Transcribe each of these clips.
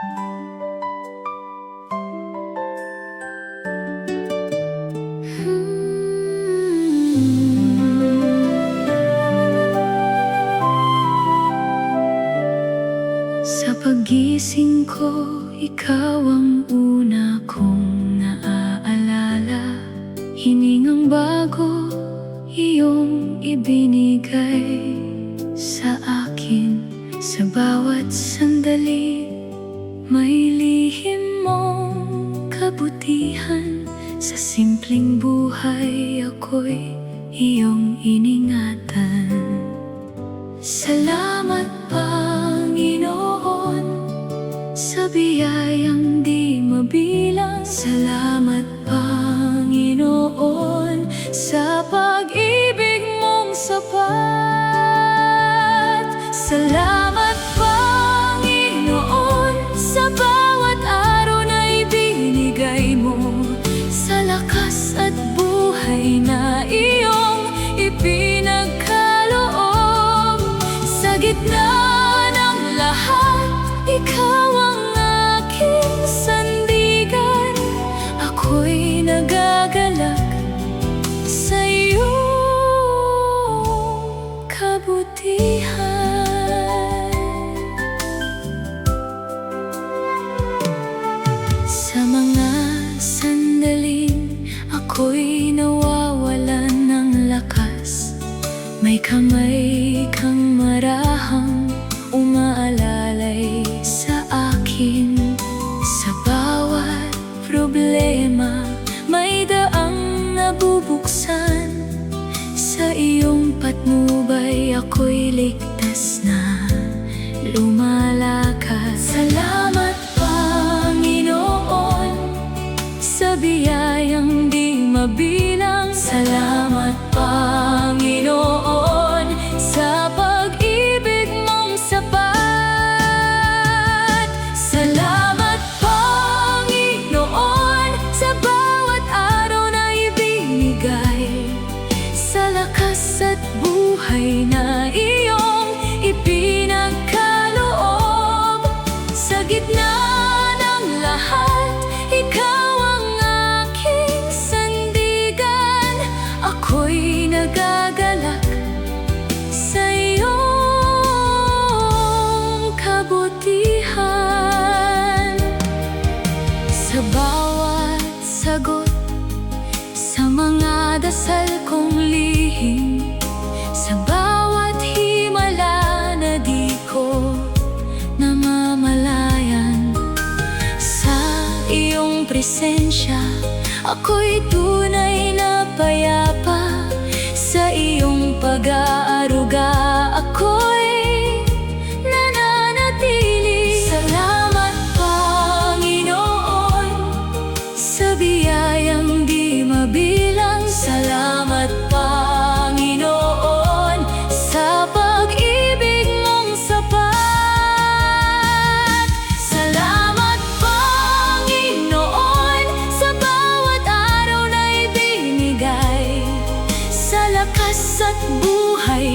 Sa paggising ko, ikaw ang una kong naaalala. Hiningang bago, iyong ibinigay sa akin. Sa bawat sandali, may lihim mong kabutihan. Sa simpleng buhay, ako'y iyong iningatan. Salamat, Panginoon, sa biyayang di mabilang. Salamat, Panginoon, sa pag-ibig mong sapat. Salamat, Panginoon, sa bawat araw na ibinigay mo, sa lakas at buhay na iyong ipinagkaloob. Sa gitna ng lahat, ikaw ang aking sandigan. Ako'y nagagalak sa iyong kabutihan. Sa mga sandaling ako'y nawawalan ng lakas, may kamay kang marahang umaalalay sa akin. Sa bawat problema, may daang nabubuksan. Sa iyong patnubay, ako'y ligtas na lumalakas. Salamat, Panginoon, sa biyayang di mabilang. Salamat, Panginoon, sa pag-ibig mong sapat. Salamat, Panginoon, sa bawat araw na ibinigay, sa lakas at buhay na iyong ipinagkaloob. Sa gitna ng lahat, ikaw ang aking sandigan. Ako'y nagagalak sa iyong kabutihan. Sa bawat sagot, sa mga dasal kong lihim, sa bawat himala na di ko namamalayan, sa iyong presensya, ako'y tunay na payapa. Sa iyong pag-aaruga, ako'y nananatili. Salamat, Panginoon, sa biyayang di mabilang. Salamat, Panginoon, sa pag-ibig mong sapat. Salamat, Panginoon, sa bawat araw na ibinigay, sa lakas at buhay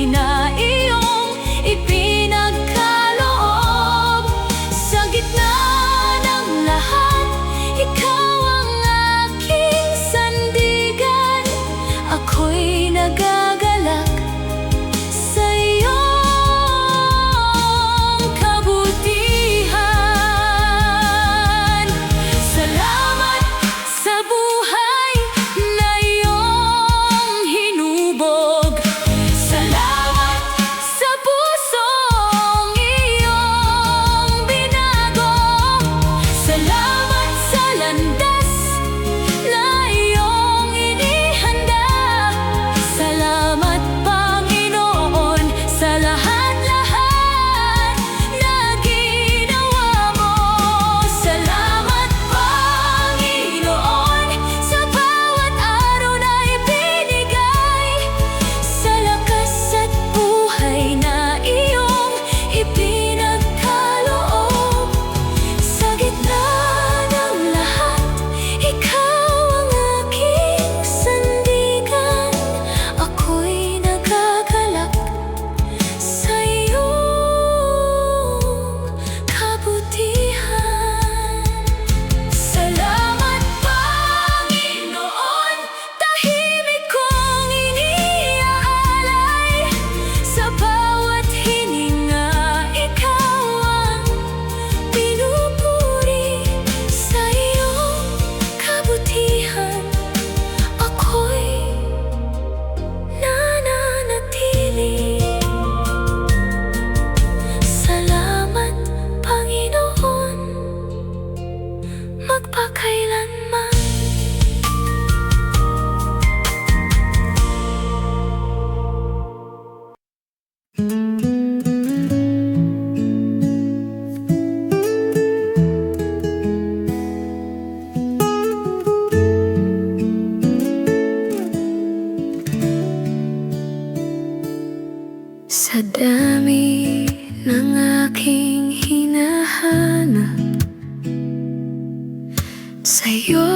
Sa'yo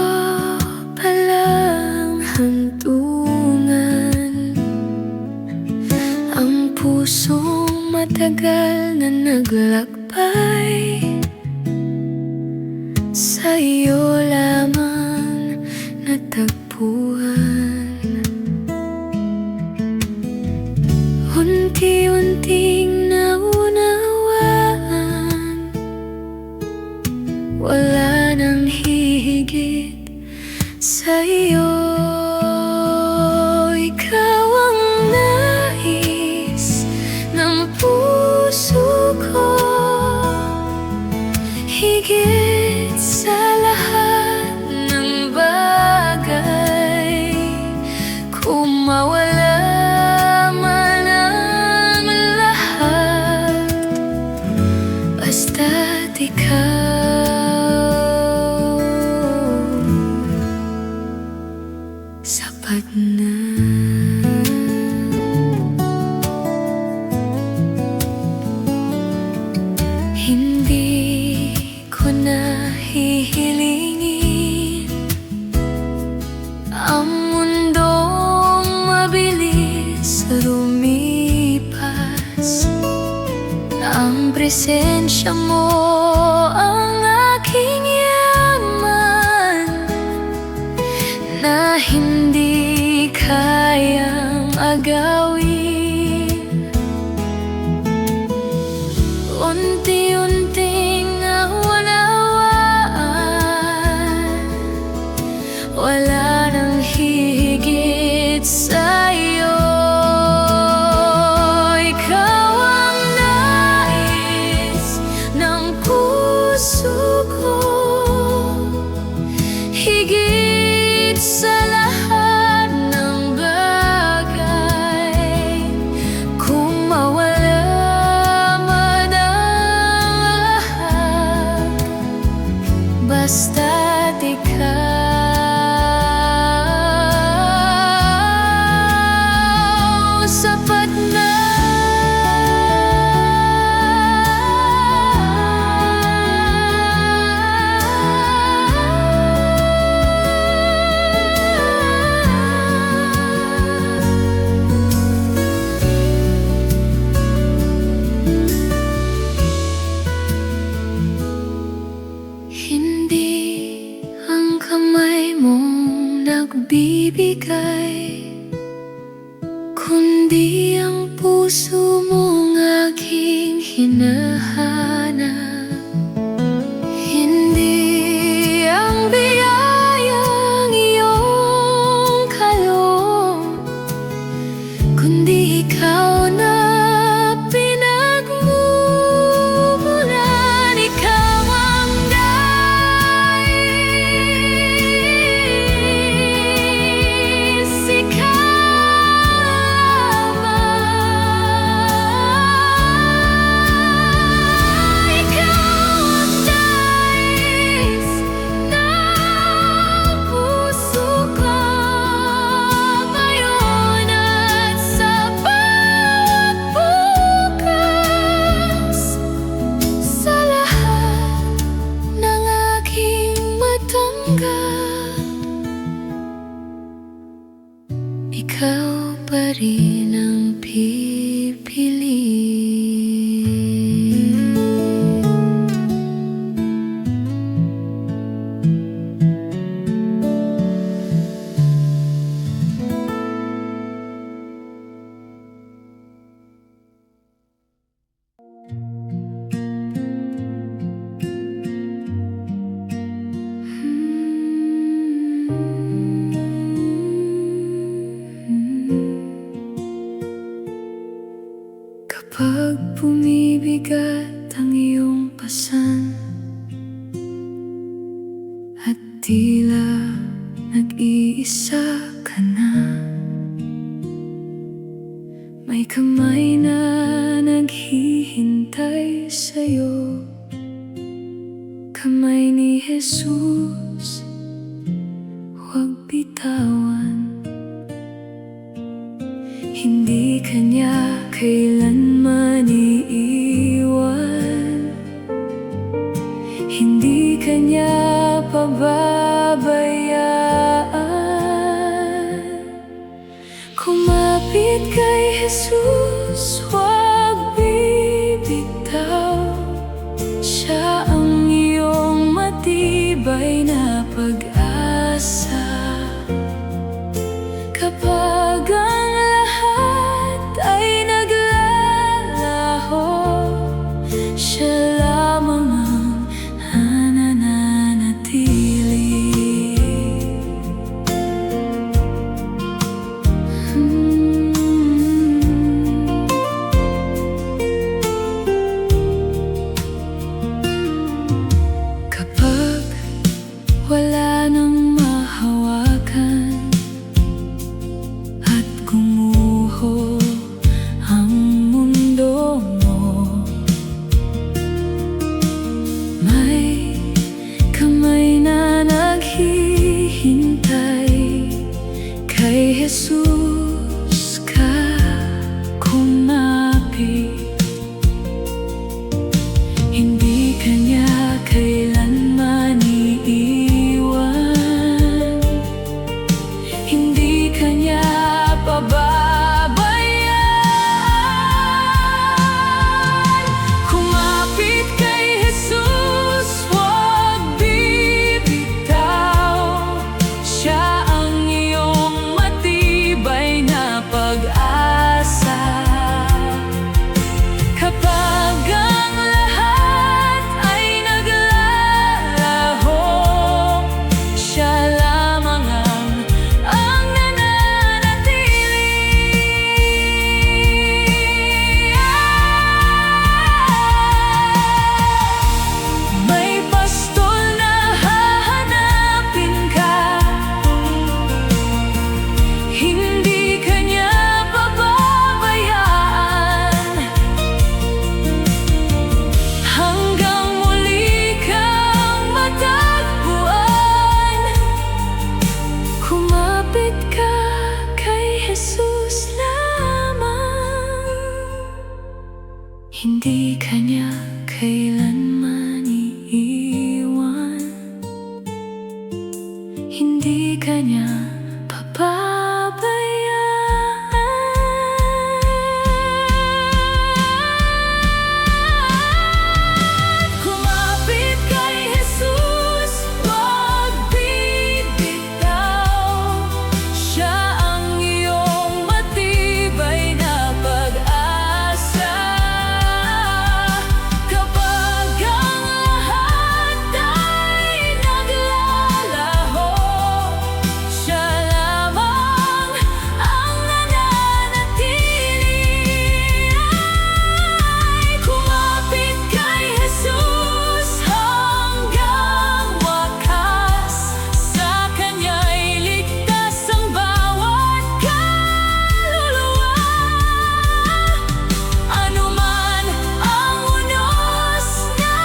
palang hantungan ang pusong matagal na naglakbay. Sa'yo lamang natagpuan. Unti-unting naunawaan, wala nang hihigit sa'yo. Ikaw ang nais ng puso ko, higit sa lahat ng bagay. Kung mawala man ang lahat, basta't ikaw sapat na. Hindi ko na hihilingin ang mundong mabilis lumipas. Ang presensya mo ang aking yaman na hindi kayang agawin. Unti-unting naunawaan, wala nang higit sa'yo. Ikaw ang nais ng puso ko, higit sa lahat ng bagay. Kung mawala man ang lahat, basta't ikaw sapat na. Hindi ang kamay mong nagbibigay, kundi ang puso mong aking hinahanap. Hindi ang biyayang iyong kaloob, kundi ikaw na pinagmumulan. Ikaw ang nais, ikaw lamang. Ikaw ang nais ng puso ko, ngayon at sa bawat bukas. Sa lahat ng aking matanggap, ikaw pa rin ang pipiliin. Kapag bumibigat ang iyong pasan at tila nag-iisa ka na, may kamay na naghihintay sa'yo. Kamay ni Jesus, huwag bitawan. Hindi kanya kailanman iiwan, hindi kanya pababayaan. Kumapit kay Jesus, huwag bibitaw. Siya ang iyong matibay na pag-asa. Kapag ang lahat ay naglalaho, siya lamang ang nananatili. Kapag wala nang mahawakan at gumuho ang mundo mo, may kamay na naghihintay. Kay Jesus ka kumapit, hindi ka niya kailanman iiwan, hindi ka niya pababayaan. Kumapit kay Jesus, huwag bibitaw. Siya ang iyong matibay na pag-asa. Kapag ang lahat ay naglalaho, siya lamang ang nananatili. May pastol na hahanapin ka, hindi ka niya pababayaan. Hanggang muli kang matagpuan. Kumapit ka kay Jesus lamang, hindi ka niya kailanman iiwan, hindi ka niya pababayaan. Kumapit kay Jesus, huwag bibitaw. Siya ang iyong matibay na pag-asa. Kapag ang lahat ay naglalaho, siya lamang ang nananatili. Kumapit kay Jesus hanggang wakas, sa Kanya'y ligtas ang bawat kaluluwa. Anuman ang unos na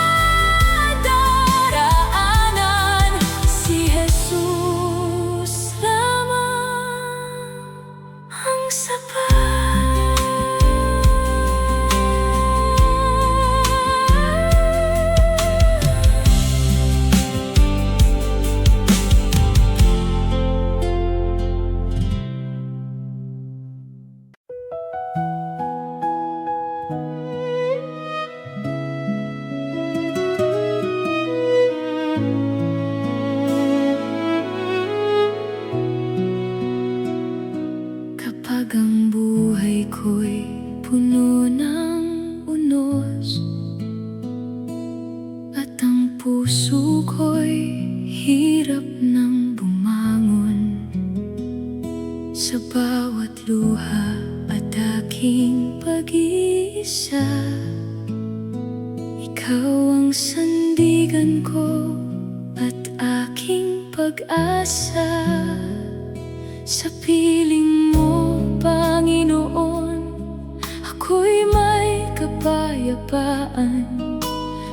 daraanan, si Jesus lamang ang sapat. Kapag ang buhay ko'y puno ng unos at ang puso ko'y hirap ng bumangon, sa bawat luha at aking pag-iisa, ikaw ang sandigan ko at aking pag-asa. Sa piling mo, Panginoon, ako'y may kapayapaan.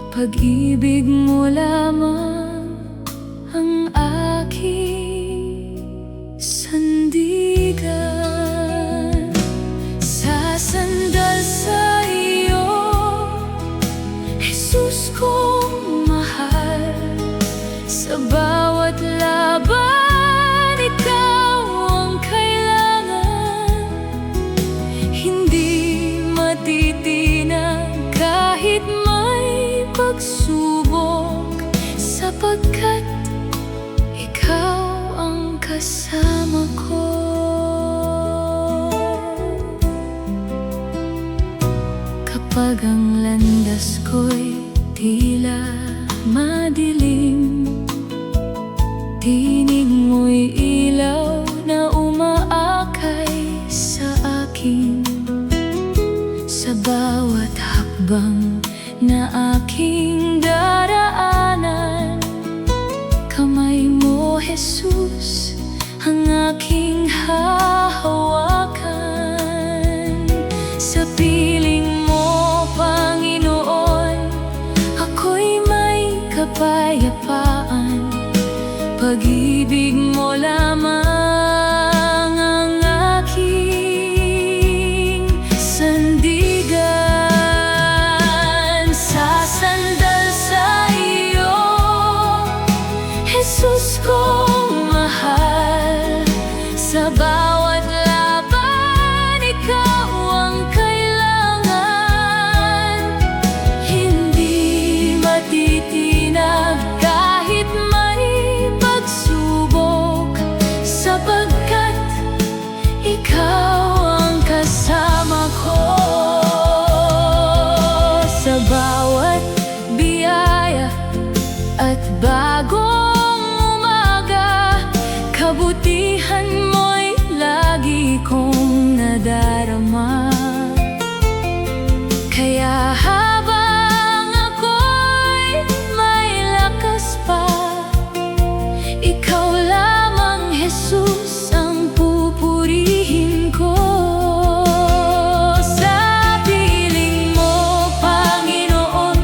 Pag-ibig mo lamang ang aking sandigan. Sasandal sa iyo, Jesus kong mahal, sa kapayapaan. Pag-ibig mo lamang ang aking sandigan. Sasandal sa iyo, Jesus kong mahal. Sa bawat laban, ikaw ang kailangan. Hindi matitinag kahit may pagsubok, sapagkat ikaw ang kasama ko. Sa bawat biyaya at bagong umaga, kabutihan mo'y lagi kong nadarama. Kaya habang ako'y may lakas pa, ikaw lamang, Jesus, ang pupurihin ko. Sa piling mo, Panginoon,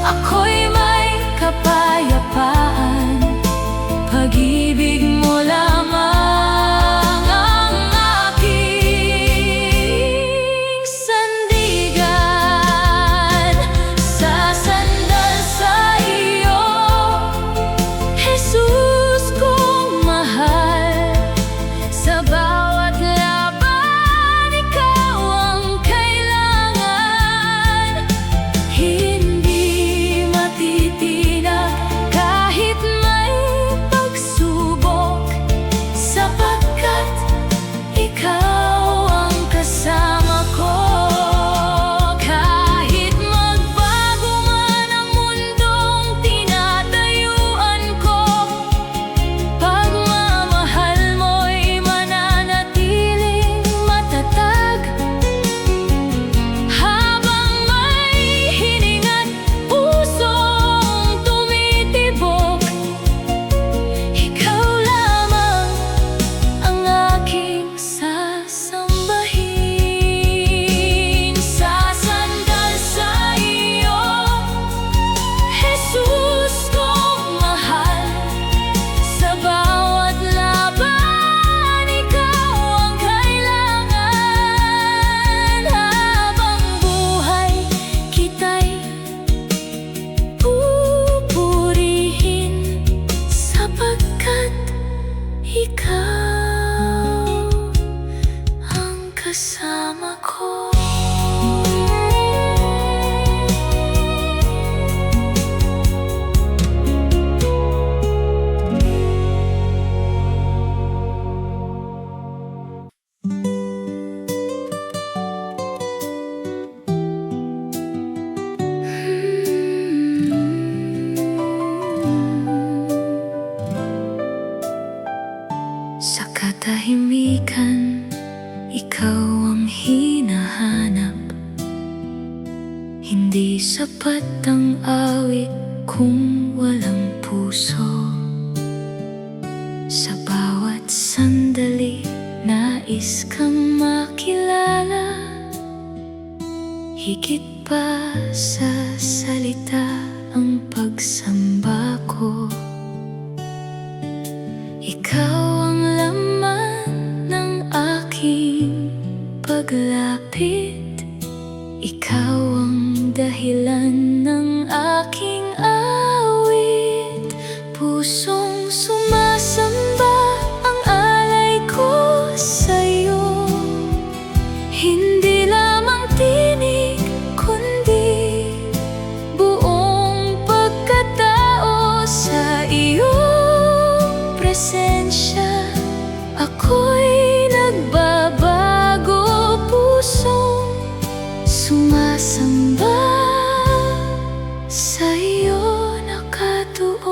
ako'y may kapayapaan. Pag-ibig mo lamang ang aking sandigan. Sasandal sa iyo, Jesus kong mahal. Sa bawat laban, ikaw ang kailangan. Hindi matitinag kahit may pagsubok, sapagkat ikaw ang kasama ko. Kahit magbago man ang mundong tinatayuan ko, pagmamahal mo'y mananatiling matatag. Habang may hininga't pusong tumitibok, ikaw lamang ang aking sasambahin. Sasandal sa iyo, Jesus kong mahal. Sa bawat laban, ikaw ang kailangan. Habang buhay kita'y pupurihin, sapagkat ikaw ang kasama ko. Sa katahimikan, ikaw ang hinahanap. Hindi sapat ang awit kung walang puso. Sa bawat sandali, nais kang makilala. Higit pa sa salita ang pagsamba ko. Ikaw ang laman ng aking paglapit. Ikaw ang dahilan ng aking awit. Pusong sumasamba ang alay ko sa'yo. Hindi lamang tinig, kundi buong pagkatao. Sa iyong presensya, ako'y nagbabago. Pusong sumasamba sa iyo nakatuon.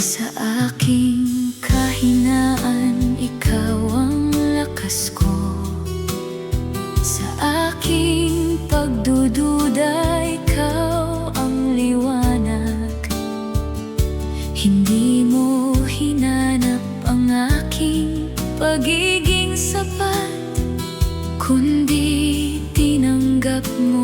Sa aking kahinaan, ikaw ang lakas ko. Sa aking pagdududa, ikaw ang liwanag. Hindi mo hinanap ang aking pagiging sapat, kundi tinanggap mo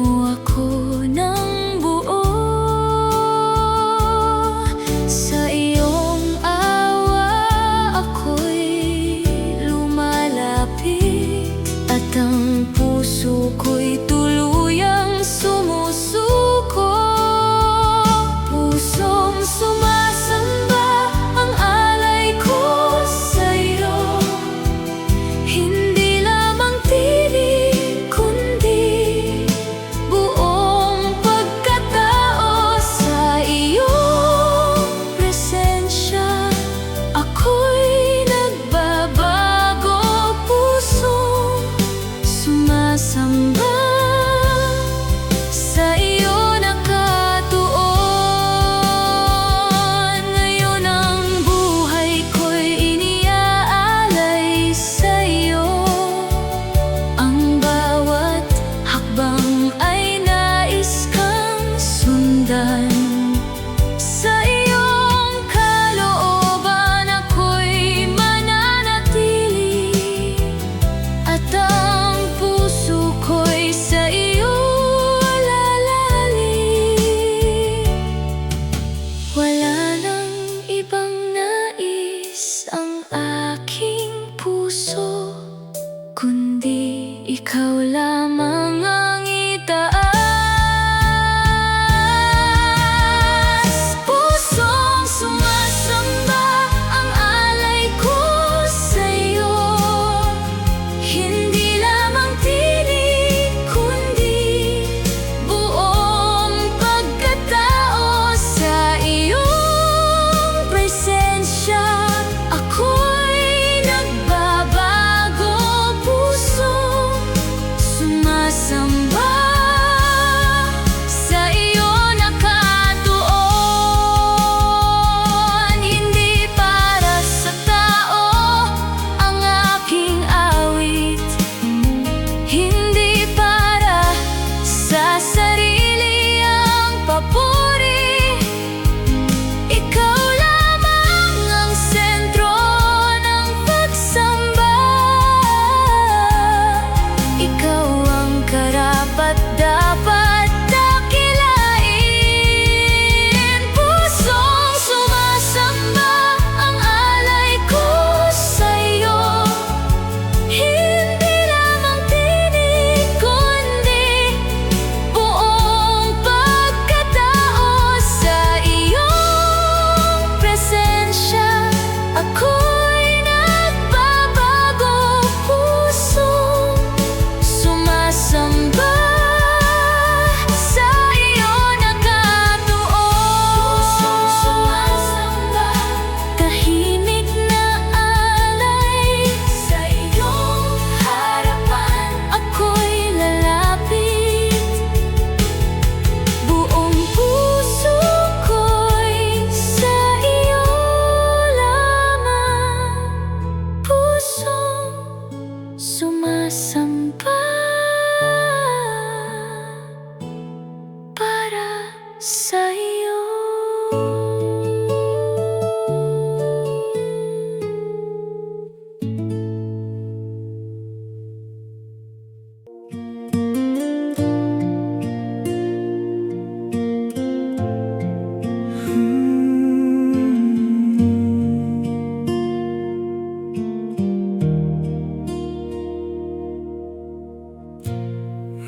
sa'yo.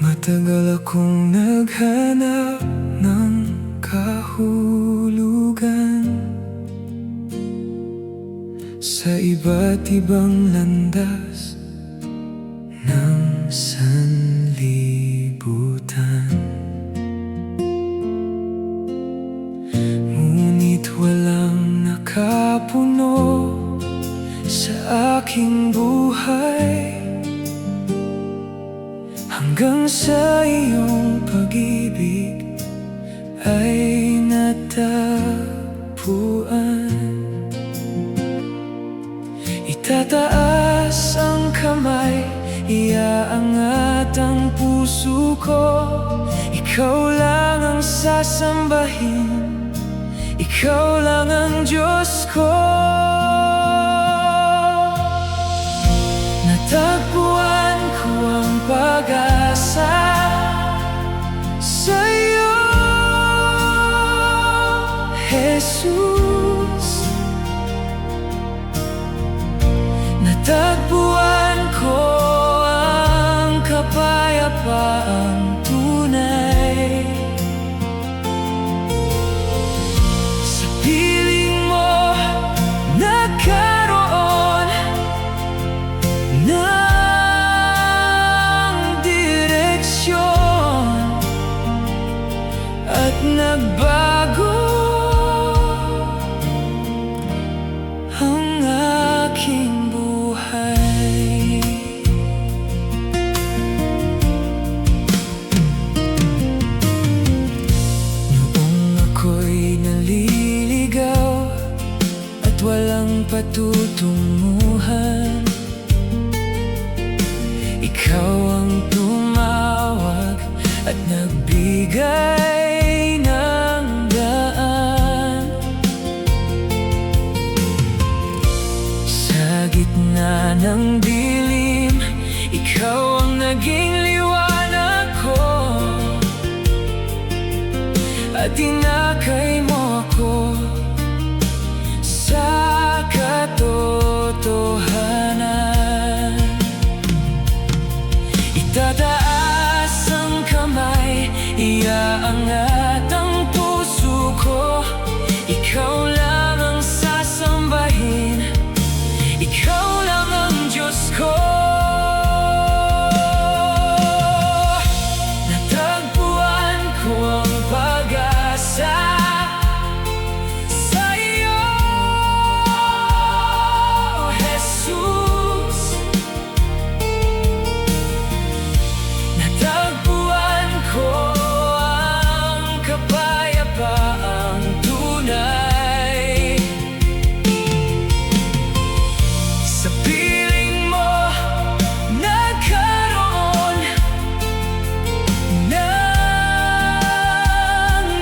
Matagal akong naghanap ng kahulugan sa iba't ibang landas ng sanlibutan. Ngunit walang nakapuno sa aking buhay hanggang sa iyong pag-ibig ay natagpuan. Itataas ang kamay, iaangat ang puso ko. Ikaw lang ang sasambahin, ikaw lang ang Diyos ko. Natagpuan ko ang pag-asa sa'yo, Jesus. Natagpuan ko ang kapayapaang tunay. Sa piling mo nagkaroon ng direksyon at nagbago ang aking buhay. Noong ako'y naliligaw at walang patutunguhan, ikaw ang tumawag at nagbigay ng daan. Sa gitna ng dilim, ikaw ang naging liwanag ko, at tinakay mo ako sa katotohanan. Itataas ang kamay, iaangat ang puso ko. Ikaw lang ang sasambahin, ikaw lang ang Diyos ko. Natagpuan ko ang pag-asa sa'yo, Jesus. Natagpuan ko ang kapayapaang tunay. Sa piling mo nagkaroon ng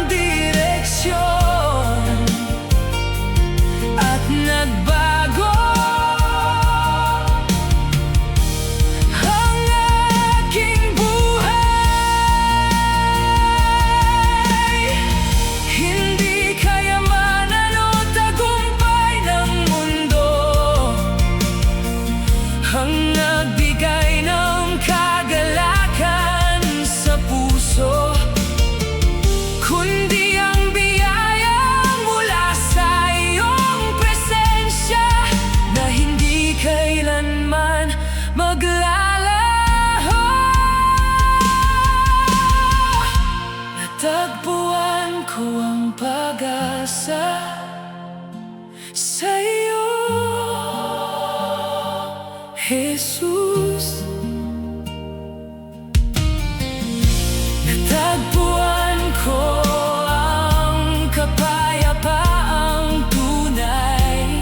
direksyon at nagbago ang aking buhay. Hindi kayamanan o tagumpay ng mundo ang nagbigay ng kagalakan sa puso, kundi ang biyaya mula sa iyong presensya na hindi kailanman maglalaho. Natagpuan ko ang pag-asa sa'yo, Jesus. Natagpuan ko ang kapayapaang tunay.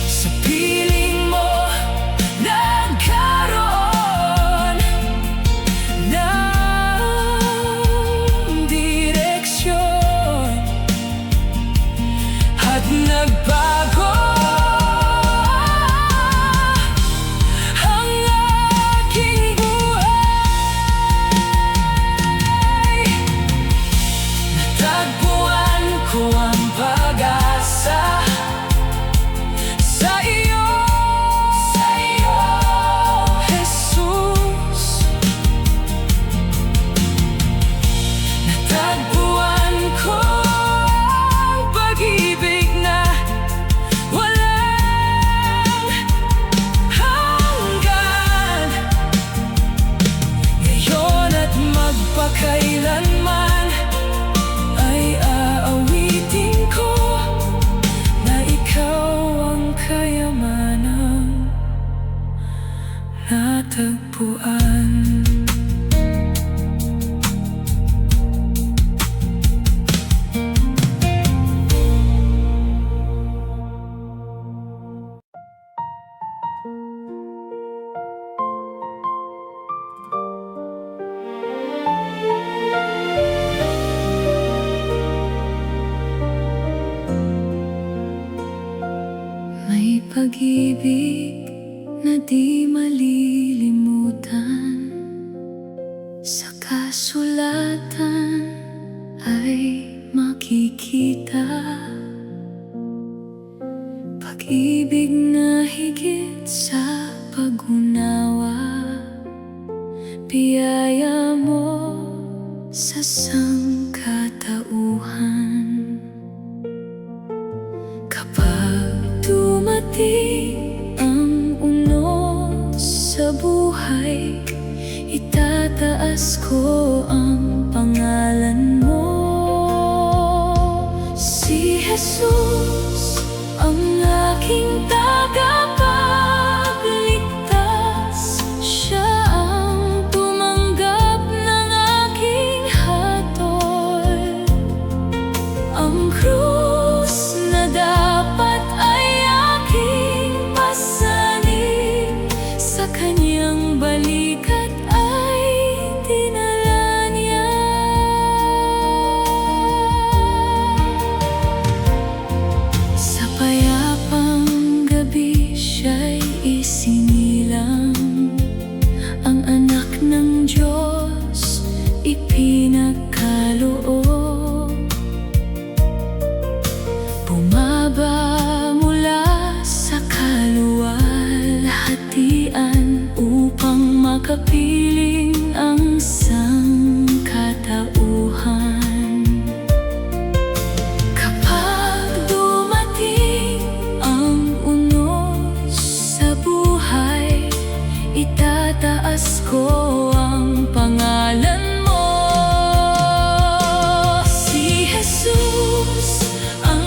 Sa piling mo nagkaroon ng May pag-ibig na di malilimutan, sa kasulatan ay makikita. Pag-ibig na higit sa pag-unawa, biyaya mo sa sangkatauhan. Kapag dumating ang unos sa buhay, itataas ko ang pangalan mo. Si Jesus ang aking tagapagligtas, siya ang tumanggap ng aking hatol. Ang krus na dapat ay aking pasanin, sa kanyang balikat ay dinala niya. Sa payapang gabi siya'y isinilang, ang anak ng Diyos ipinagkaloob. Bumaba mula sa kaluwalhatian upang makapiling ang sangkatauhan. Kapag dumating ang unos sa buhay, itataas ko ang pangalan mo. Si Jesus ang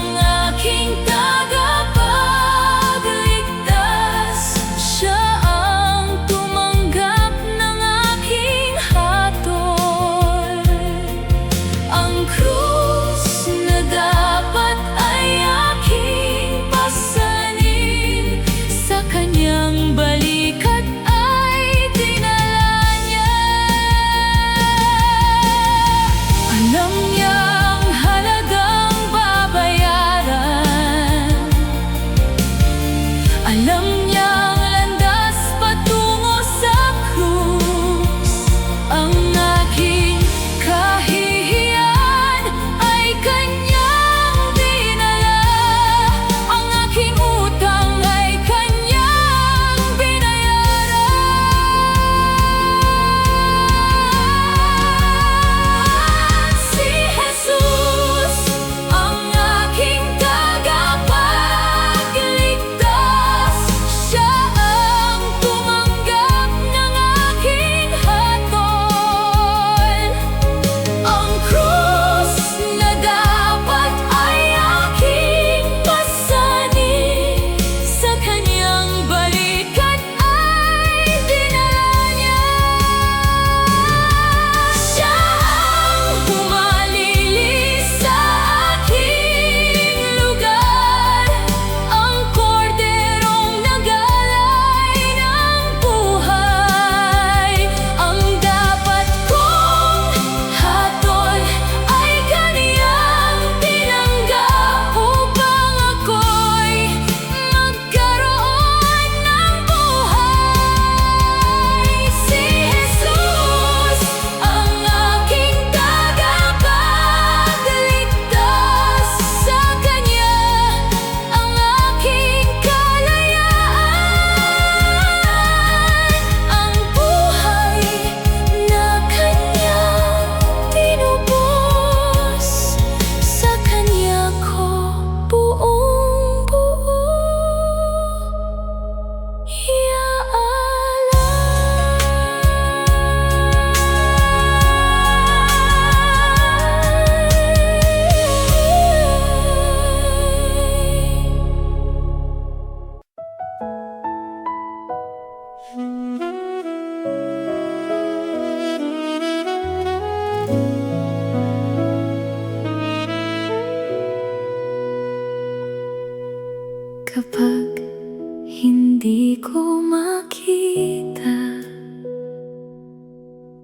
aking tagapagligtas, siya ang tumanggap ng aking hatol. Ang krus na dapat ay aking pasanin, sa kanyang balikat ay dinala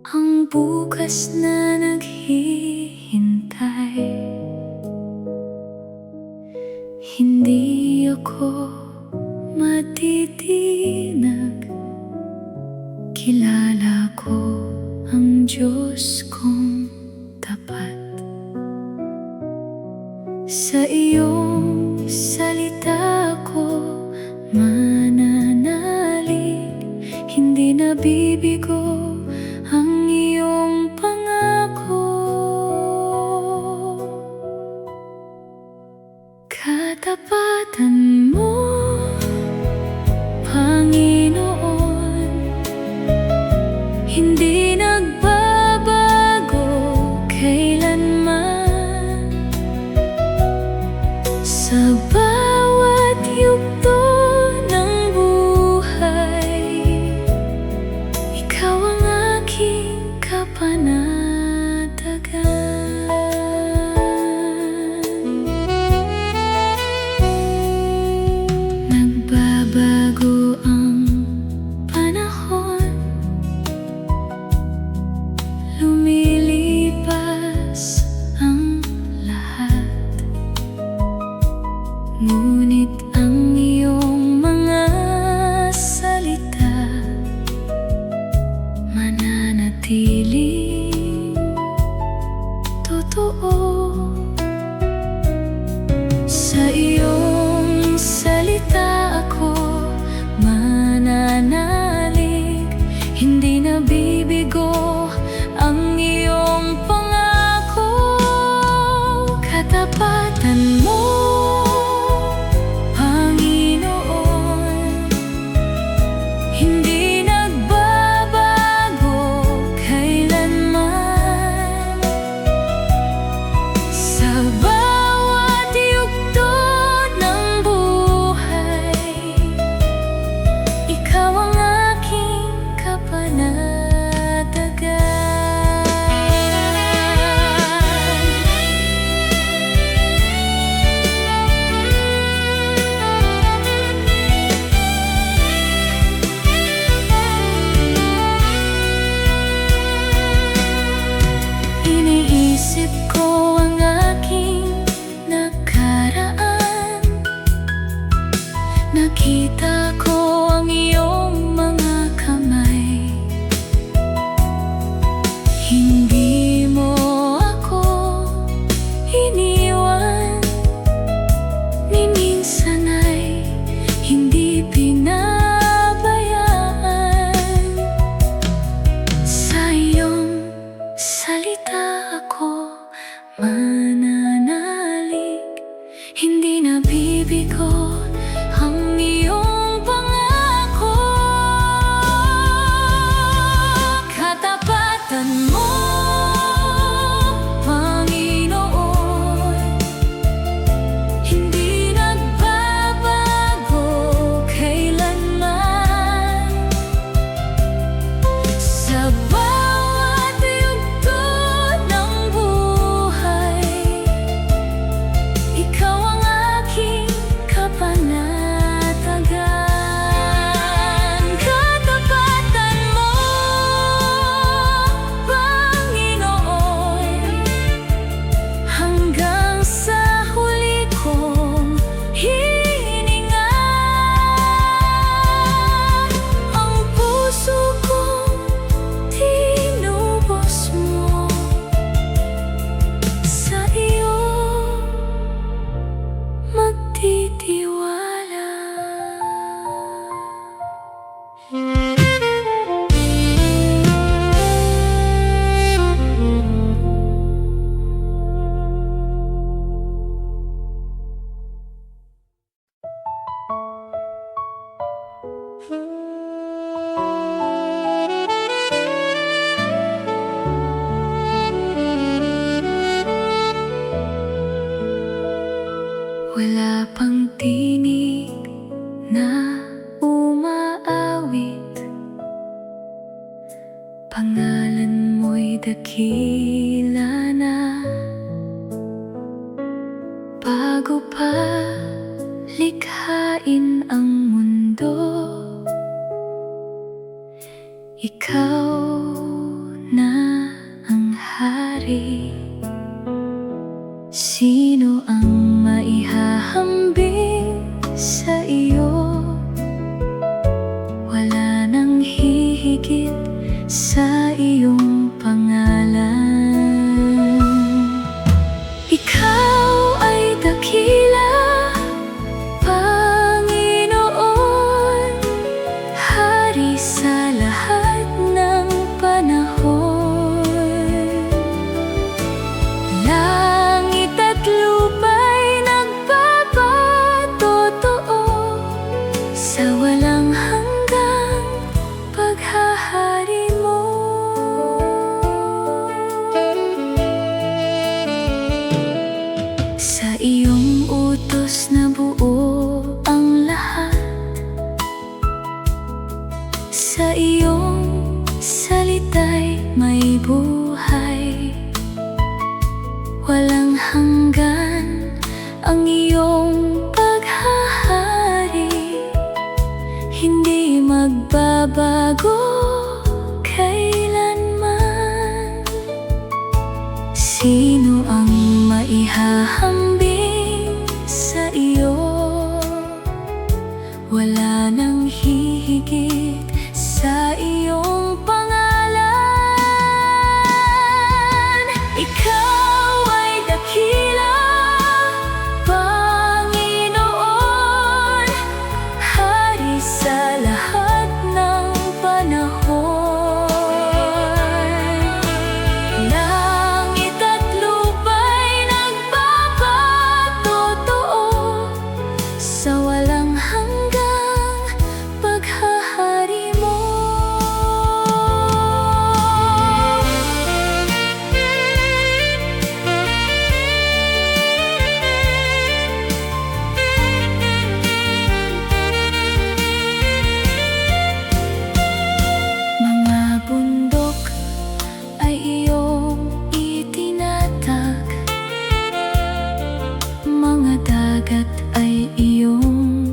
ang bukas na naghihintay. Hindi ako matitinag, kilala ko ang Diyos kong tapat. Sa iyong salita ko mananalig, hindi nabibigo ang iyong pangako. Katapatan mo, Panginoon, hindi nagbabago kailanman. Sa bawat yugto ng buhay, ikaw ang aking kapanatagan. Nagbabago ang panahon, lumilipas ang lahat, ngunit ang iyong mga salita mananatiling totoo. Sa iyong salita ako mananalig, hindi nabibigo ang iyong pangako. Katapatan mo, Panginoon, hindi nagbabago kailanman. Sa bawat yugto ng buhay, ikaw ang aking kapanatagan. Iniisip ko ang aking nakaraan, nakita ko ang iyong mga kamay. Hindi mo ako iniwan, ni minsan ay hindi pinabayaan. Sa iyong salita ako mananalig, hindi nabibigo ang iyong pangako. Katapatan mo, Panginoon, hindi nagbabago kailanman. Sa bawat yugto ng buhay, ikaw ang aking kapanatagan. Katapatan mo, Panginoon, hanggang sa huli kong hininga. Ang puso kong tinubos mo, sa iyo magtitiwala. Wala pang tinig na umaawit, pangalan mo'y dakila na. Bago pa likhain ang mundo, ikaw na hari. Sino ang maihahambing sa iyo? Wala nang hihigit sa iyong pangalan. Ikaw ay dakila, Panginoon, hari sa lahat ng panahon. Langit at lupa'y nagpapatotoo sa walang hanggang paghahari mo. Sa iyong utos na buo ang lahat, sa iyong salita'y may buhay. Walang hanggan ang iyong paghahari, hindi magbabago kailanman. Sino ang maihahambing sa iyo? Wala nang hihigit sa iyong pangalan. Ikaw ay dakila, Panginoon, hari sa lahat ng panahon. Langit at lupa'y nagpapatotoo sa walang hanggang paghahari mo. Mga bundok ay iyong itinatag, mga dagat ay iyong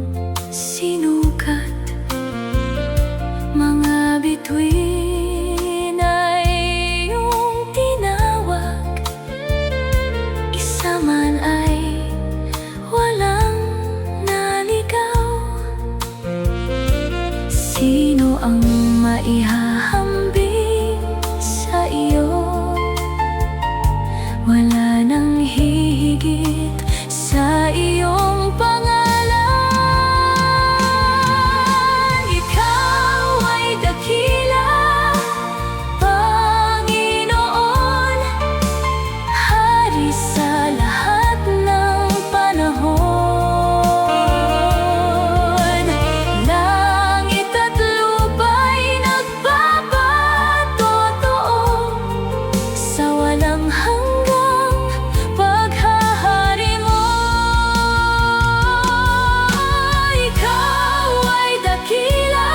sinukat, mga bituin ay iyong tinawag, isa man ay walang naligaw. Sino ang maihahambing sa iyo? Wala nang hihigit sa iyong pangalan. Ikaw ay dakila, Panginoon, hari sa lahat ng panahon. Langit at lupa'y nagpapatotoo sa walang hanggang paghahari mo. Ikaw ay dakila,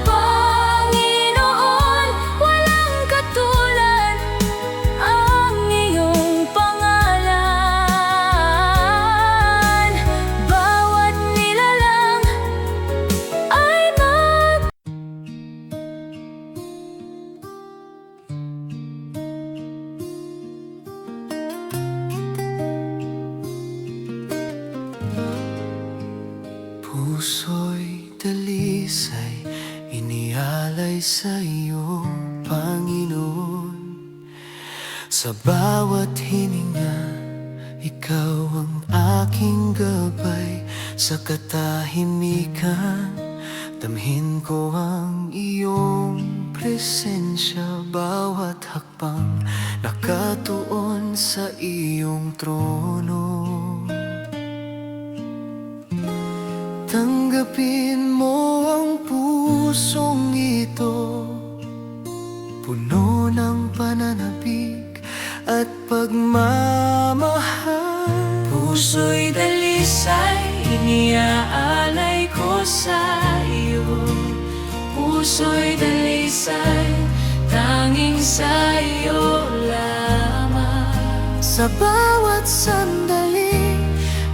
Panginoon, walang katulad ang iyong pangalan. Bawat nilalang ay Puso'y dalisay, inialay sa iyo, Panginoon. Sa bawat hininga, ikaw ang aking gabay. Sa katahimikan, damhin ko ang iyong presensya. Bawat hakbang, nakatuon sa iyong trono. Tanggapin mo ang pusong ito, puno ng pananabik at pagmamahal. Puso'y dalisay, iniaalay ko sa iyo. Puso'y dalisay, tanging sa iyo lamang. Sa bawat sandali,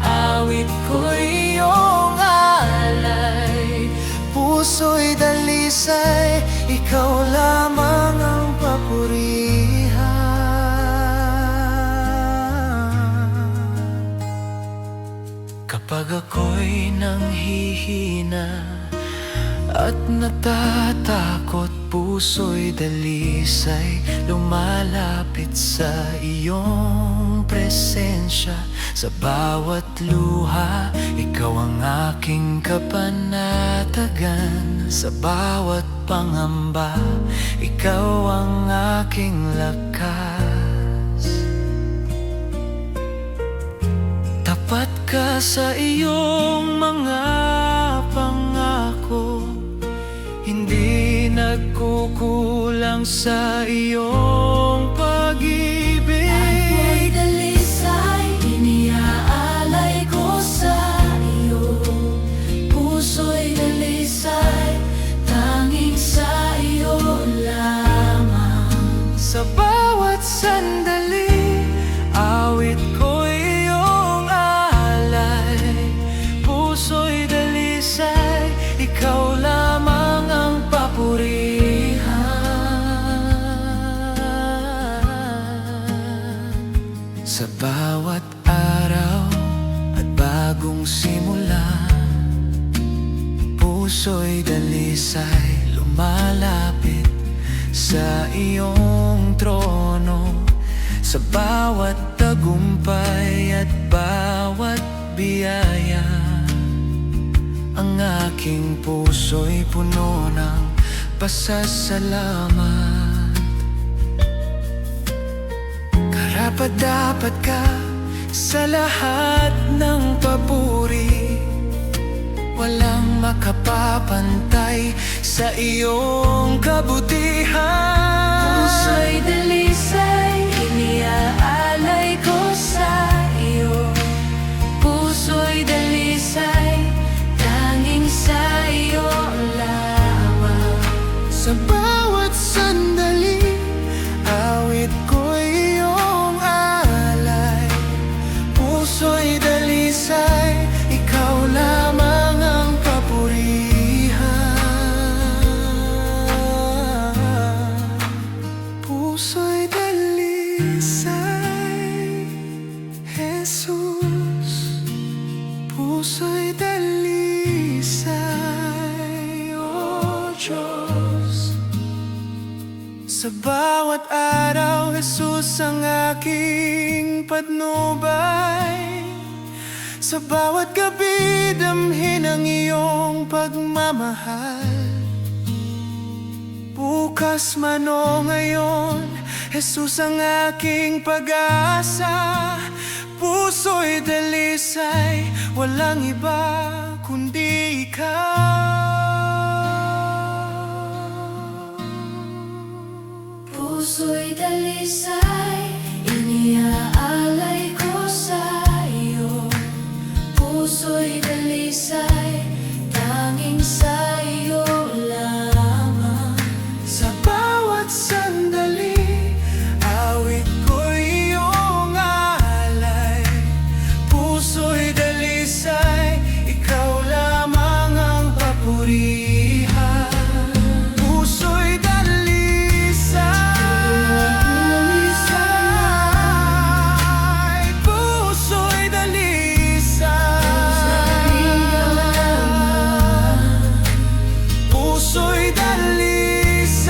awit ko'y iyong alay. Puso'y dalisay, ikaw lamang ang papurihan. ako'y nanghihina at natatakot, puso'y dalisay lumalapit sa iyong presensya. Sa bawat luha, ikaw ang aking kapanatagan. Sa bawat pangamba, ikaw ang aking lakas. Tapat ka sa iyong mga pangako, hindi nagkukulang sa iyong pag-ibig. Ako'y dalisay, iniaalay ko sa iyo. Puso'y dalisay, tanging sa iyo lamang. Sa bawat sandali, awit ko iyong alay. Puso'y dalisay, ikaw lamang ang papurihan. Sa bawat araw at bagong simula, puso'y dalisay lumalapit sa iyong trono. Sa bawat tagumpay at bawat biyaya, ang aking puso'y puno ng pasasalamat. Karapat-dapat ka sa lahat ng papuri, walang makapapantay sa iyong kabutihan. Puso'y dalisay, iniaalay ko sa iyo. Puso'y dalisay, tanging sa iyo lamang. Sa bawat sandali, awit ko iyong alay. Puso'y dalisay, ikaw lamang ang papurihan. Puso'y dalisay, Jesus. Puso'y dalisay, oh Diyos. Sa bawat araw, Jesus ang aking patnubay. Sa bawat gabi, damhin ang iyong pagmamahal. Bukas man o ngayon, Jesus ang aking pag-asa. Puso'y dalisay, walang iba kundi ikaw. Puso'y dalisay, iniaalay ko sa iyo. Puso'y dalisay, tanging sa iyo lamang. Sa bawat sandali, awit ko iyong alay. Puso'y dalisay, ikaw lamang ang papurihan. Puso'y dalisay, puso'y dalisay, puso'y Alay dalisay,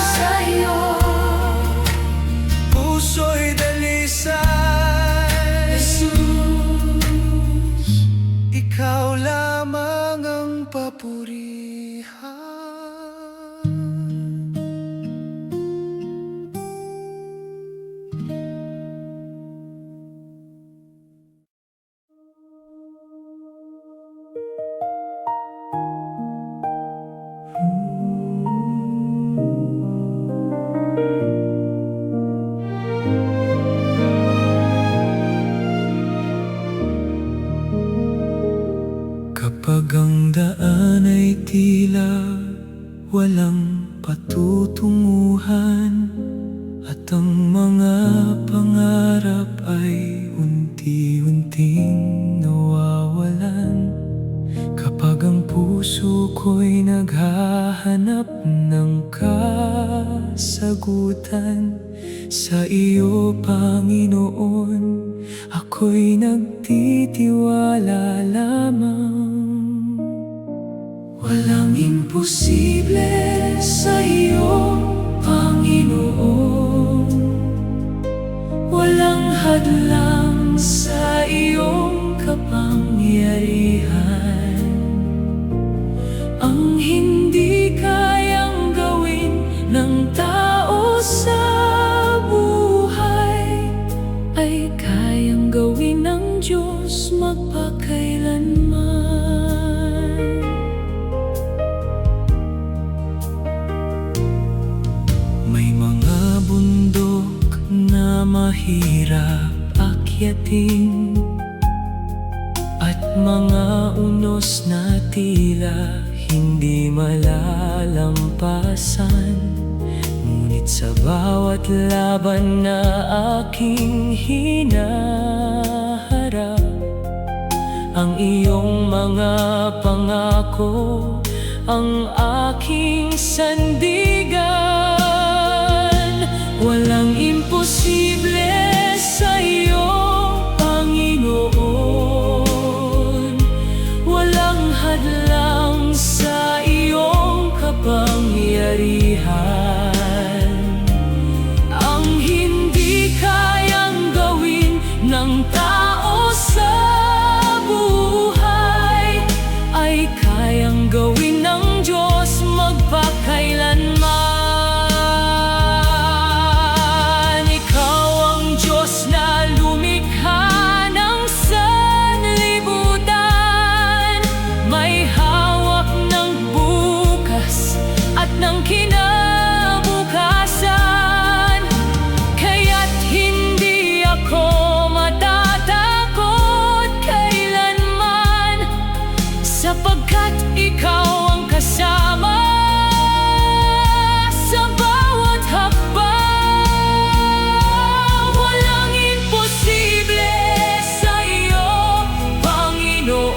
sa iyo, puso'y dalisay. Jesus. Ikaw lamang ang papurihan. Kapag ang daan ay tila walang patutunguhan, at ang mga pangarap ay unti-unting nawawalan. Kapag ang puso ko'y naghahanap ng kasagutan, sa iyo, Panginoon, ako ako'y nagtitiwala lamang. Walang imposible sa iyo, Panginoon. Walang hadlang sa iyong kapangyarihan. Ang hindi kayang gawin ng tao sa buhay ay kayang gawin ng Diyos magpakailanman. May mga bundok na mahirap akyatin at mga unos na tila hindi malalampasan. Ngunit sa bawat laban na aking hinaharap, ang iyong mga pangako ang aking sandigan. Walang imposible sa iyo, Panginoon. Walang hadlang sa iyong kapangyarihan. Ang hindi kayang gawin ng tao sa buhay ay kayang gawin ng Diyos magpakailanman. Ikaw ang Diyos na lumikha ng sanlibutan, may hawak ng bukas at ng kinabukasan. Kaya't hindi ako matatakot kailanman, sapagkat ikaw ang kasama sa bawat hakbang. Walang imposible sa iyo, Panginoon.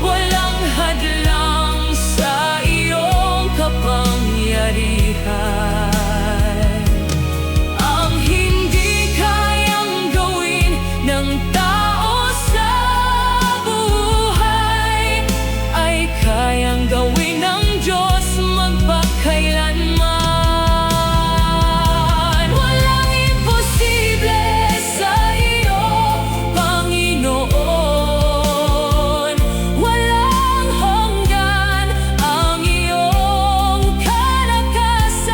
Walang hadlang sa iyong kapangyarihan. Ang hindi kayang gawin ng tao sa buhay ay kayang gawin ng Diyos magpakailanman. Walang imposible sa iyo, Panginoon. Walang hanggan ang iyong kalakasan.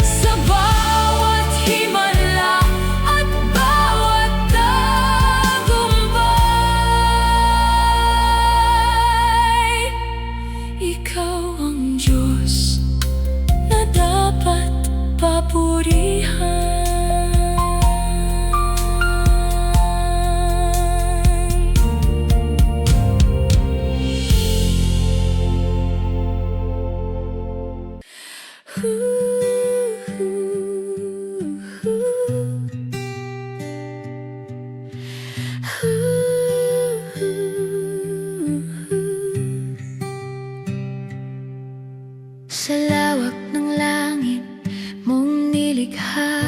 Sa bawat himala at bawat tagumpay, ikaw ang Diyos na dapat papurihan. Sa lawak ng langit mong nilikha,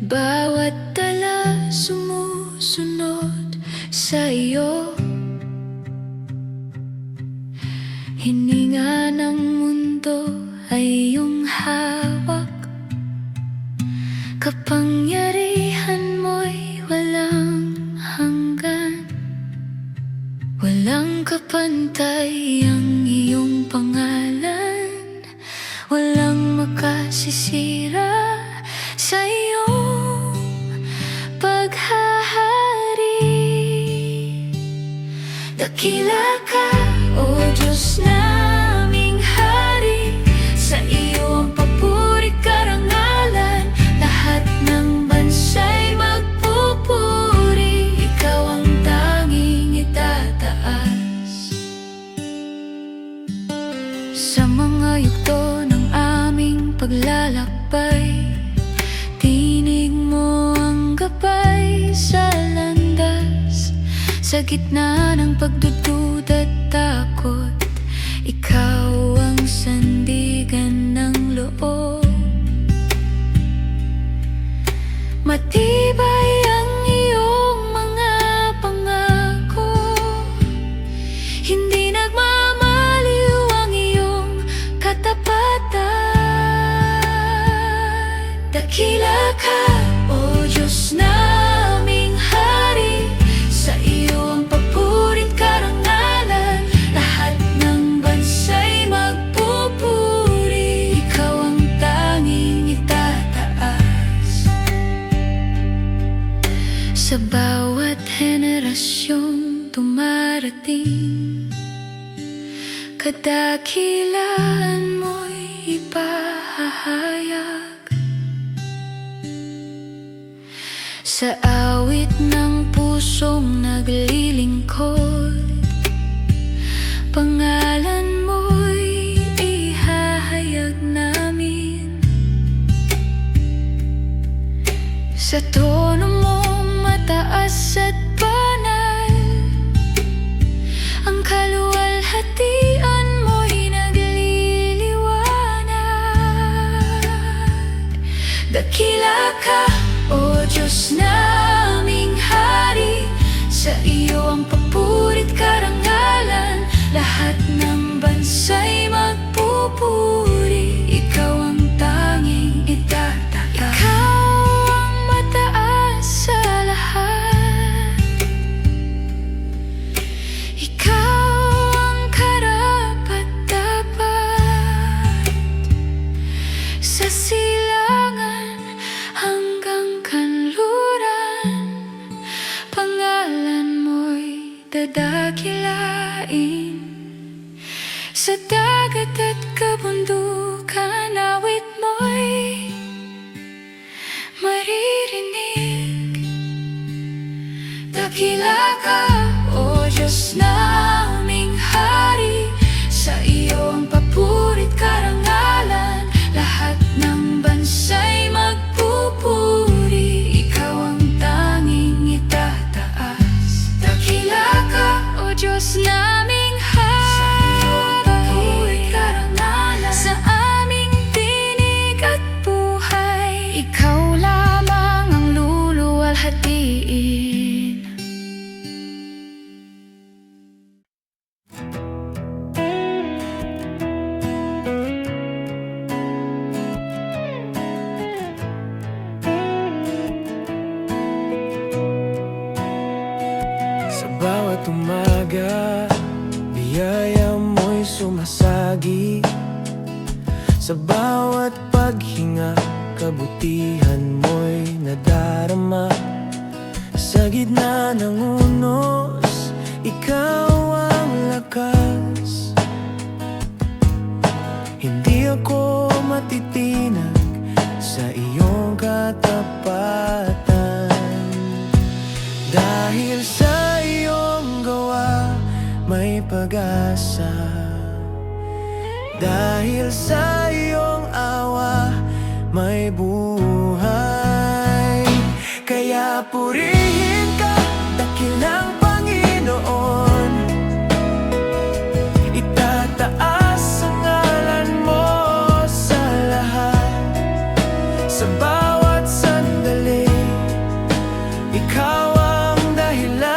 bawat tala sumusunod sa iyo. Hininga ng mundo ay iyong hawak, kapangyarihan mo'y walang hanggan. Walang kapantay ang iyong pangalan, walang makasisira sa iyong paghahari. Dakila ka, O Diyos naming Hari, sa iyo ang papuri karangalan. Lahat ng bansa'y magpupuri, ikaw ang tanging itataas. Sa mga yugto ng aming paglalakbay, tinig mo ang gabay sa landas. Sa gitna ng pagdududa at takot, ikaw ang sandigan ng loob. Dakila ka, O Diyos naming Hari, sa iyo ang papurit karangalan, lahat ng bansa'y magpupuri, ikaw ang tanging itataas. Sa bawat henerasyong dumarating, kadakilaan mo'y ipahahayag. Sa awit ng pusong naglilingkod, pangalan mo'y ihahayag namin. Sa tono mong mataas at banal, ang kaluwalhatian mo'y nagliliwanag. Dakila ka, O Diyos naming Hari, sa iyo ang papurit karangalan, lahat ng bansa'y magpupuri, ikaw ang tanging itataas. Ikaw ang mataas sa lahat, ikaw ang karapat-dapat. Sa silangan hanggang kanluran, pangalan mo'y dadakilain. Sa dagat at kabundukan, awit mo'y maririnig. Dakila ka, O Diyos naming Hari, sa iyo ang papurit karangalan, lahat ng bansa'y magpupuri, ikaw ang tanging itataas. Dakila ka, O Diyos naming Hari, sa aming tinig at buhay, ikaw lamang ang luluwalhatiin. Sa bawat umaga, biyaya mo'y sumasagi. Sa bawat paghinga, kabutihan mo'y nadarama. Sa gitna ng unos, ikaw ang lakas. Hindi ako matitinag sa iyong katapatan, dahil sa iyong gawa may pag-asa. Dahil sa iyong awa may buhay. Kaya purihin ka, dakilang Panginoon. Itataas ang ngalan mo sa lahat. Sa bawat sandali, ikaw ang dahilan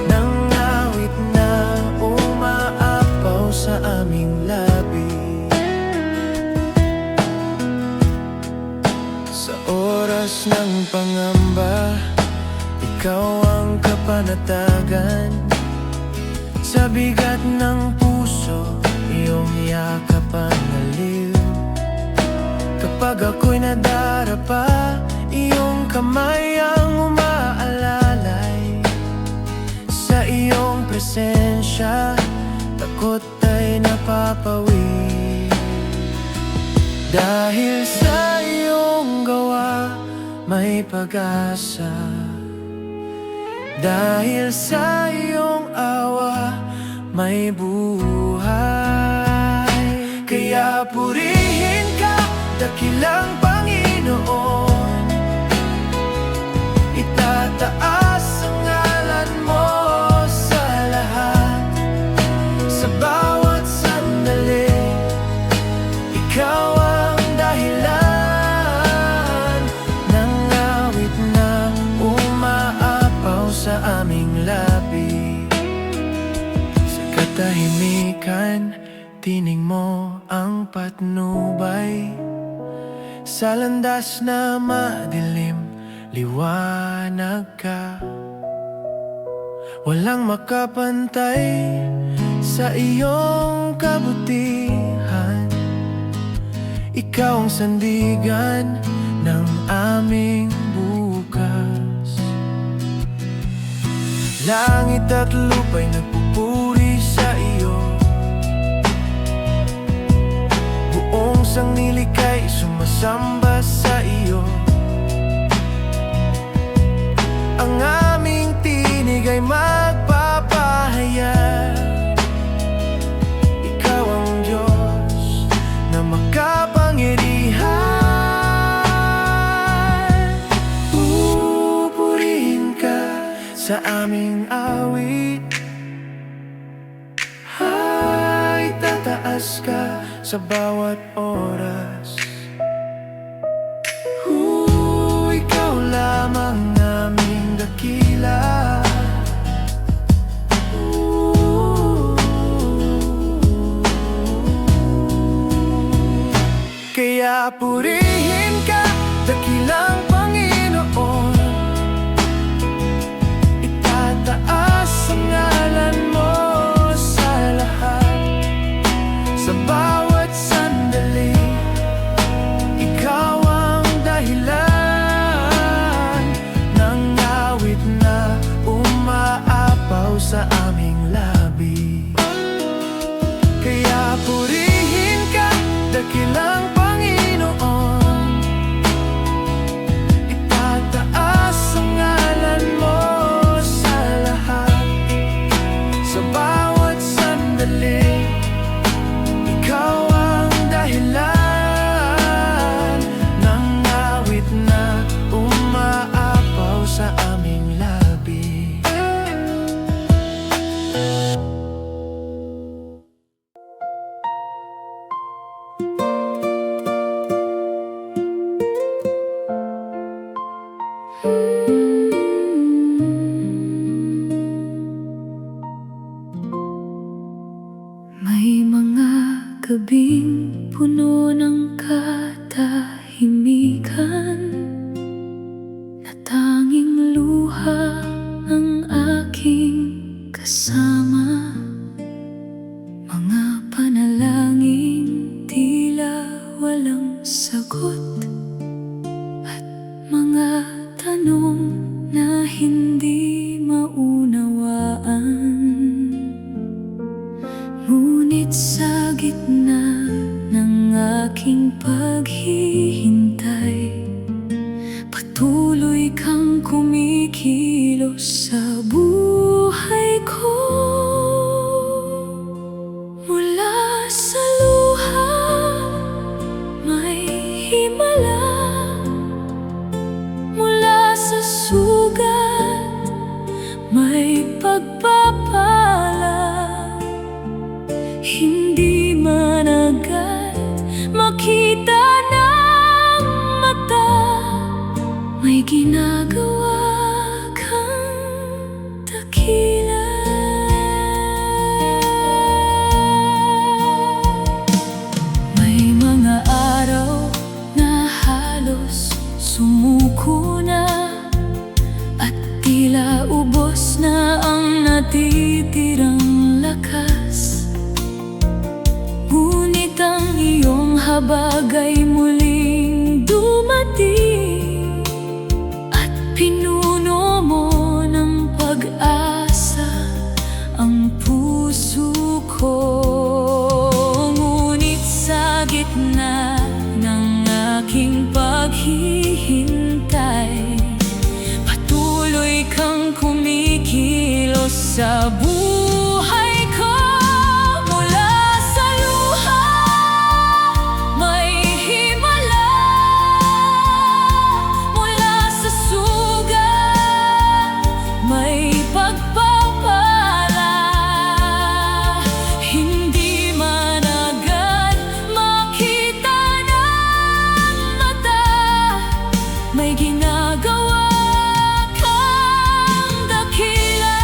ng awit na umaapaw sa aming labi. Sa oras ng pangamba, ikaw ang kapanatagan. Sa bigat ng puso, iyong yakap ang aliw. Kapag ako'y nadarapa, iyong kamay ang umaalalay. Sa iyong presensya, takot ay napapawi. Dahil sa iyong gawa may pag-asa. Dahil sa iyong awa may buhay. Kaya purihin ka, dakilang Panginoon. Itataas ang ngalan mo sa lahat. Sa bawat sandali, ikaw ang dahilan ng awit na umaapaw sa aming labi. Sa katahimikan, tinig mo ang patnubay. Sa landas na madilim, liwanag ka. Walang makapantay sa iyong kabutihan. Ikaw ang sandigan ng aming bukas. Langit at lupa'y nagpupuri sa iyo. Buong sangnilikay sumasamba sa iyo. Ang aming tinig ay magpapahayag. Ikaw ang Diyos na makapangyarihan. Pupurihin ka sa aming awit. Ay, tataas ka sa bawat oras. Ikaw lamang naming dakila. Kaya purihin ka, dakilang Panginoon. Itataas ang ngalan mo sa lahat. Sa bawat sandali, ikaw ang dahilan ng awit na umaapaw sa aming labi. Kaya purihin ka, dakilang Panginoon. Itataas ang ngalan mo sa lahat. Sa bawat sandali, ikaw ang dahilan ng awit na umaapaw sa aming labi. May mga gabing puno ng katahimikan na tanging luha ang aking kasama. Mga panalangin tila walang sagot, at mga tanong na hindi maunawaan. Ngunit sa gitna ng aking paghihintay, patuloy kang kumikilos sa buhay ko. Mula sa luha may himala, mula sa sugat may pagpapala. Hindi man agad makita ng mata, may ginagawa kang dakila. May mga araw na halos sumuko na, at tila ubos na ang natitirang lakas. Ngunit ang iyong habag ay muling dumating, at pinuno mo ng pag-asa ang puso ko. Ngunit sa gitna ng aking paghihintay, patuloy kang kumikilos sa buhay ko. Mula sa luha may himala, mula sa sugat may pagpapala. Hindi man agad makita ng mata, may ginagawa kang dakila.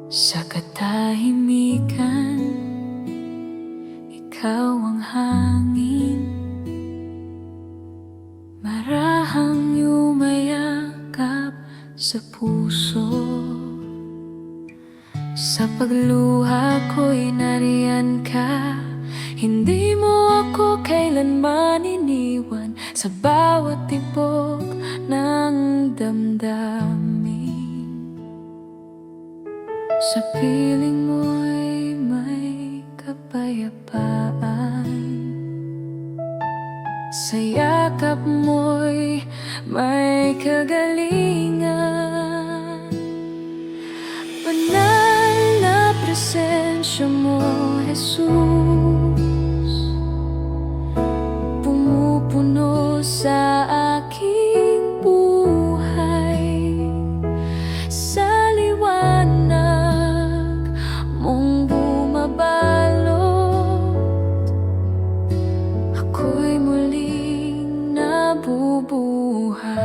Sa katahimikan, ikaw ang hangin, marahang yumayakap sa puso. Sa pagluha ko'y nariyan ka, hindi mo ako kailanman iniwan sa bawat tibok ng damdamin. Sa piling mo'y may kapayapaan, sa yakap mo'y may kagalingan. Banal na presensya mo, Jesus, pumupuno sa aking buhay. Sa liwanag mong bumabalot, ako'y muling nabubuhay.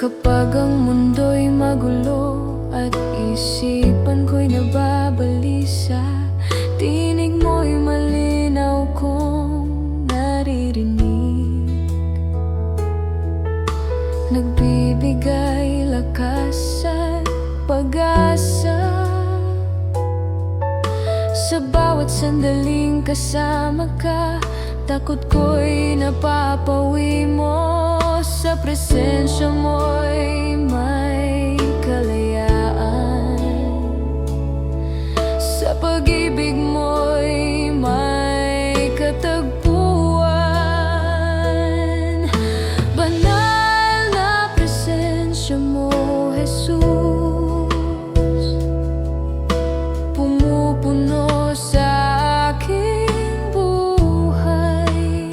Kapag ang mundo'y magulo at isipan ko'y nababalisa, tinig mo'y malinaw kong naririnig, nagbibigay lakas at pag-asa. Sa bawat sandaling kasama ka, takot ko'y napapawi mo. Sa presensya mo'y may kalayaan, sa pag-ibig mo'y may katagpuan. Banal na presensya mo, Jesus, pumupuno sa aking buhay.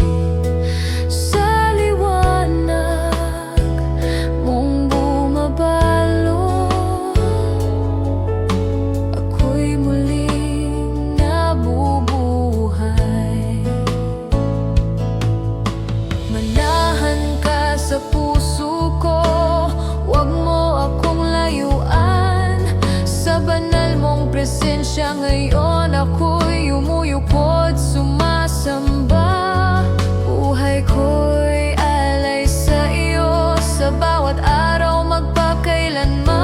Sa liwanag mong bumabalot, ako'y muling nabubuhay. Manahan ka sa puso ko, huwag mo akong layuan. Sa banal mong presensya ngayon, ako'y umuyukod, sumasamba. Buhay ko'y alay sa iyo, sa bawat araw magpakailanman.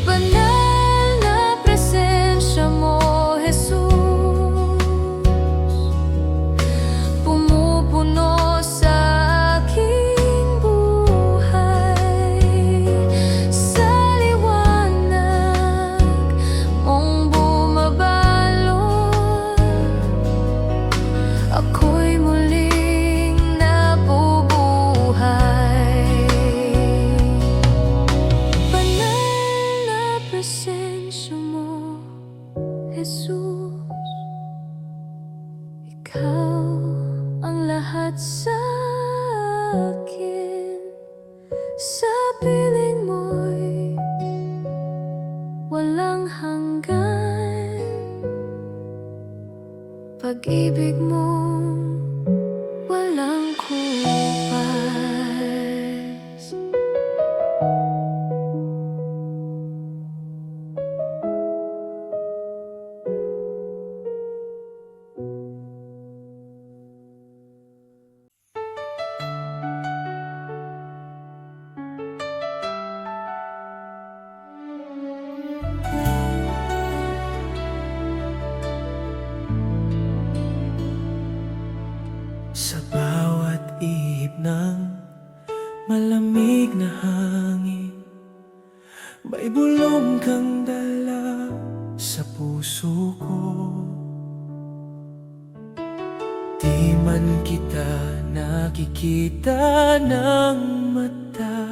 Banal na presensya mo, Jesus, pumupuno sa aking buhay. Sa liwanag mong bumabalot, ako'y muling nabubuhay. Banal na presensya mo, Jesus, ikaw ang lahat sa akin. Sa piling mo'y walang hanggan, pag-ibig mong walang kupas. Sa bawat ihip ng malamig na hangin, may bulong kang dala sa puso ko. Di man kita nakikita ng mata,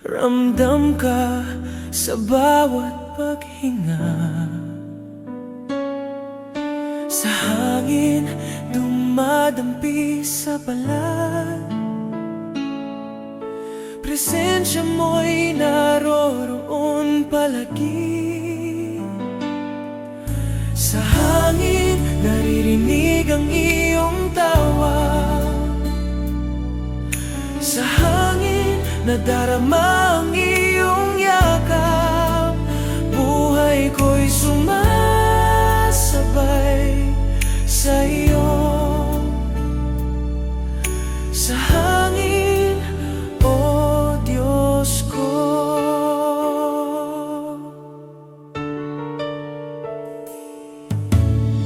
ramdam ka sa bawat paghinga. Sa hangin dumadampi sa balat, presensya mo'y naroroon palagi. Sa hangin naririnig ang iyong tawa, sa hangin nadarama ang iyong yakap. Buhay ko'y sumasabay sa iyo. Sa hangin, o Diyos ko.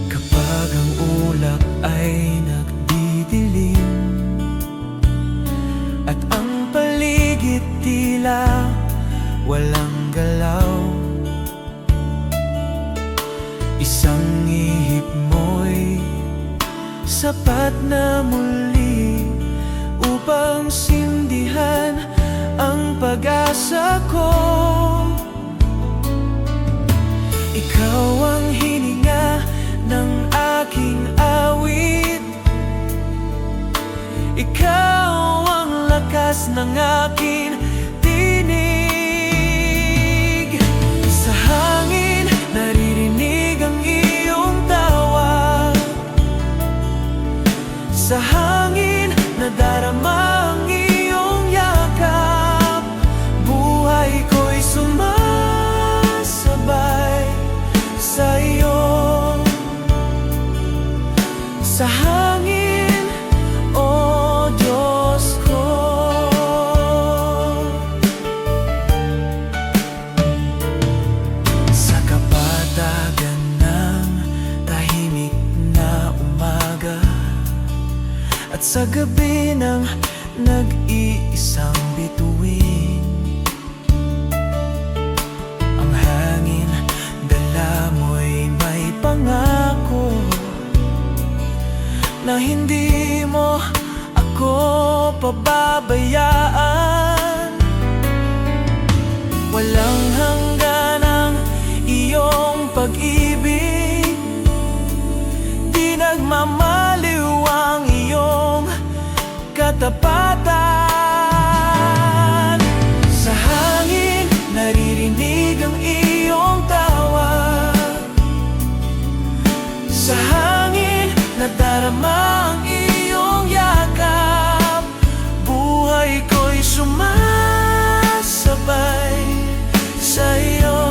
Kapag ang ulap ay nagdidilim at ang paligid tila walang galaw, isang ihip mo'y sapat na muli upang sindihan ang pag-asa ko. Ikaw ang hininga ng aking awit, ikaw ang lakas ng aking tinig. Sa hangin naririnig ang iyong tawa, sa hangin nadarama ang iyong yakap. Buhay ko'y sumasabay sa iyo. Sa hangin, o Diyos ko. Sa kapatagan ng tahimik na umaga at sa gabi ng nag-iisang bituin, ang hangin dala mo'y may pangako na hindi mo ako pababayaan. Walang hanggan ang iyong pag-ibig, di nagmamaliw ang iyong katapatan. Sa hangin naririnig ang iyong tawa, sa hangin nadarama ang iyong yakap. Buhay ko'y sumasabay sa iyo.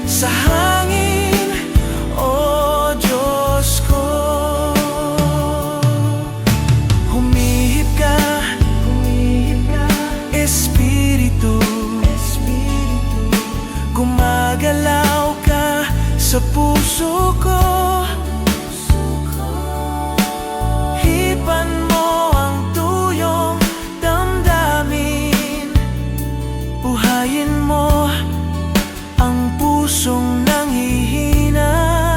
Sa hangin, o Diyos ko. Humihip ka, Espiritu, gumagalaw ka sa puso ko. Hipan mo ang tuyong damdamin, buhayin mo ang pusong nanghihina.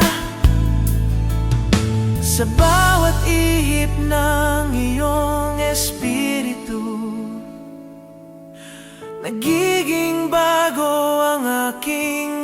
Sa bawat ihip ng iyong espiritu, nagiging bago ang aking